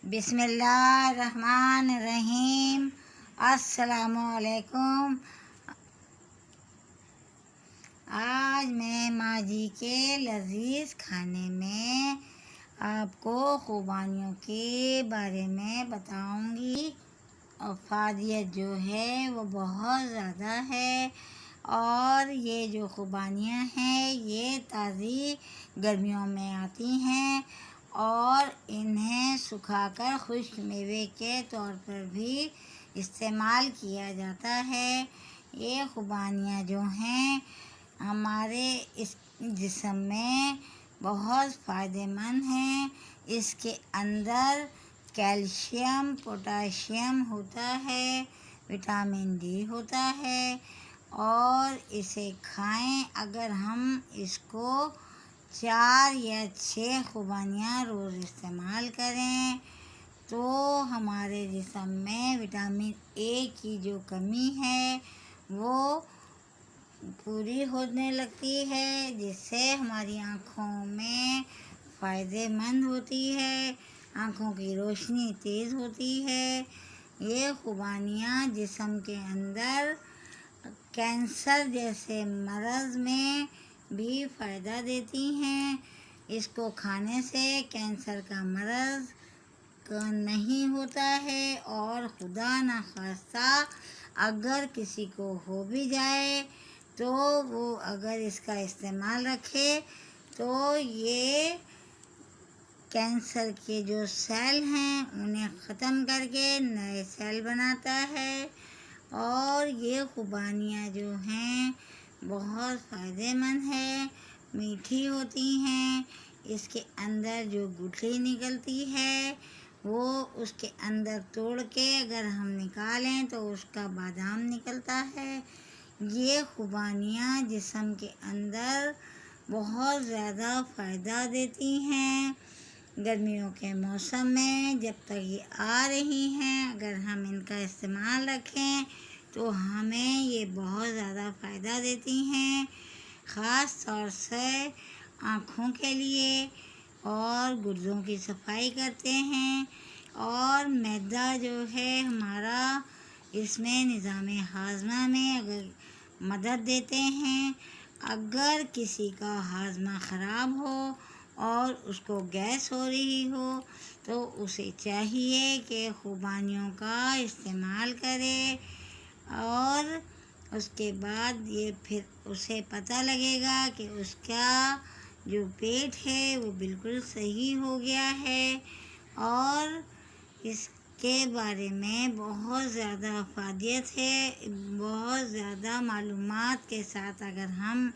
بسم اللہ الرحمن الرحیم۔ السلام علیکم۔ آج میں ماں جی کے لذیذ کھانے میں آپ کو خوبانیوں کے بارے میں بتاؤں گی۔ افادیت جو ہے وہ بہت زیادہ ہے، اور یہ جو خوبانیاں ہیں یہ تازی گرمیوں میں آتی ہیں، اور انہیں سکھا کر خشک میوے کے طور پر بھی استعمال کیا جاتا ہے۔ یہ خوبانیاں جو ہیں ہمارے اس جسم میں بہت فائدہ مند ہیں۔ اس کے اندر کیلشیم، پوٹاشیم ہوتا ہے، وٹامن ڈی ہوتا ہے، اور اسے کھائیں۔ اگر ہم اس کو 4 یا 6 خوبانیاں روز استعمال کریں تو ہمارے جسم میں وٹامن اے کی جو کمی ہے وہ پوری ہونے لگتی ہے، جس سے ہماری آنکھوں میں فائدہ مند ہوتی ہے، آنکھوں کی روشنی تیز ہوتی ہے۔ یہ خوبانیاں جسم کے اندر کینسر جیسے مرض میں بھی فائدہ دیتی ہیں۔ اس کو کھانے سے کینسر کا مرض نہیں ہوتا ہے، اور خدا نخواستہ اگر کسی کو ہو بھی جائے تو وہ اگر اس کا استعمال رکھے تو یہ کینسر کے جو سیل ہیں انہیں ختم کر کے نئے سیل بناتا ہے۔ اور یہ خوبانیاں جو ہیں بہت فائدہ مند ہیں، میٹھی ہوتی ہیں۔ اس کے اندر جو گٹھلی نکلتی ہے وہ اس کے اندر توڑ کے اگر ہم نکالیں تو اس کا بادام نکلتا ہے۔ یہ خوبانیاں جسم کے اندر بہت زیادہ فائدہ دیتی ہیں۔ گرمیوں کے موسم میں جب تک یہ آ رہی ہیں اگر ہم ان کا استعمال رکھیں تو ہمیں یہ بہت زیادہ فائدہ دیتی ہیں، خاص طور سے آنکھوں کے لیے، اور گردوں کی صفائی کرتے ہیں، اور معدہ جو ہے ہمارا اس میں نظام ہاضمہ میں اگر مدد دیتے ہیں۔ اگر کسی کا ہاضمہ خراب ہو اور اس کو گیس ہو رہی ہو تو اسے چاہیے کہ خوبانیوں کا استعمال کرے، اور اس کے بعد یہ پھر اسے پتہ لگے گا کہ اس کا جو پیٹ ہے وہ بالکل صحیح ہو گیا ہے۔ اور اس کے بارے میں بہت زیادہ افادیت ہے، بہت زیادہ معلومات کے ساتھ اگر ہم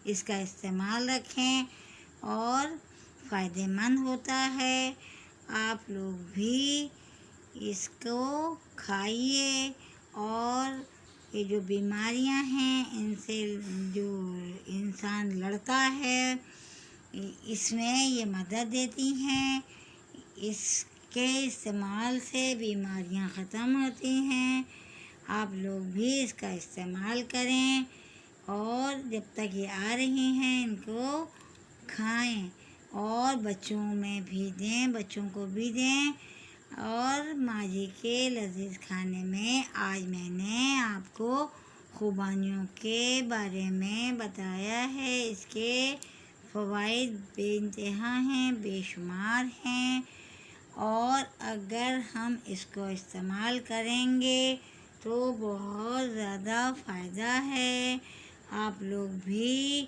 اس کا استعمال رکھیں اور فائدہ مند ہوتا ہے۔ آپ لوگ بھی اس کو کھائیے، اور یہ جو بیماریاں ہیں ان سے جو انسان لڑتا ہے اس میں یہ مدد دیتی ہیں۔ اس کے استعمال سے بیماریاں ختم ہوتی ہیں۔ آپ لوگ بھی اس کا استعمال کریں، اور جب تک یہ آ رہی ہیں ان کو کھائیں، اور بچوں میں بھی دیں، بچوں کو بھی دیں۔ اور ماں جی کے لذیذ کھانے میں آج میں نے آپ کو خوبانیوں کے بارے میں بتایا ہے۔ اس کے فوائد بے انتہا ہیں، بے شمار ہیں، اور اگر ہم اس کو استعمال کریں گے تو بہت زیادہ فائدہ ہے۔ آپ لوگ بھی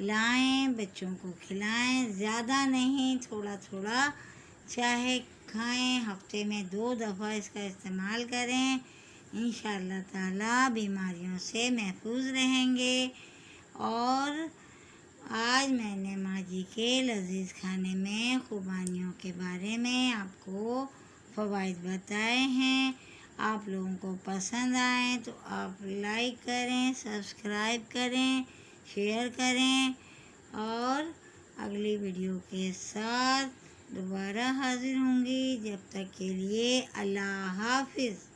لائیں، بچوں کو کھلائیں، زیادہ نہیں، تھوڑا تھوڑا چاہے کھائیں، ہفتے میں 2 دفعہ اس کا استعمال کریں، انشاءاللہ تعالی بیماریوں سے محفوظ رہیں گے۔ اور آج میں نے ماں جی کے لذیذ کھانے میں خوبانیوں کے بارے میں آپ کو فوائد بتائے ہیں۔ آپ لوگوں کو پسند آئیں تو آپ لائک کریں، سبسکرائب کریں، شیئر کریں، اور اگلی ویڈیو کے ساتھ دوبارہ حاضر ہوں گی۔ جب تک کے لیے اللہ حافظ۔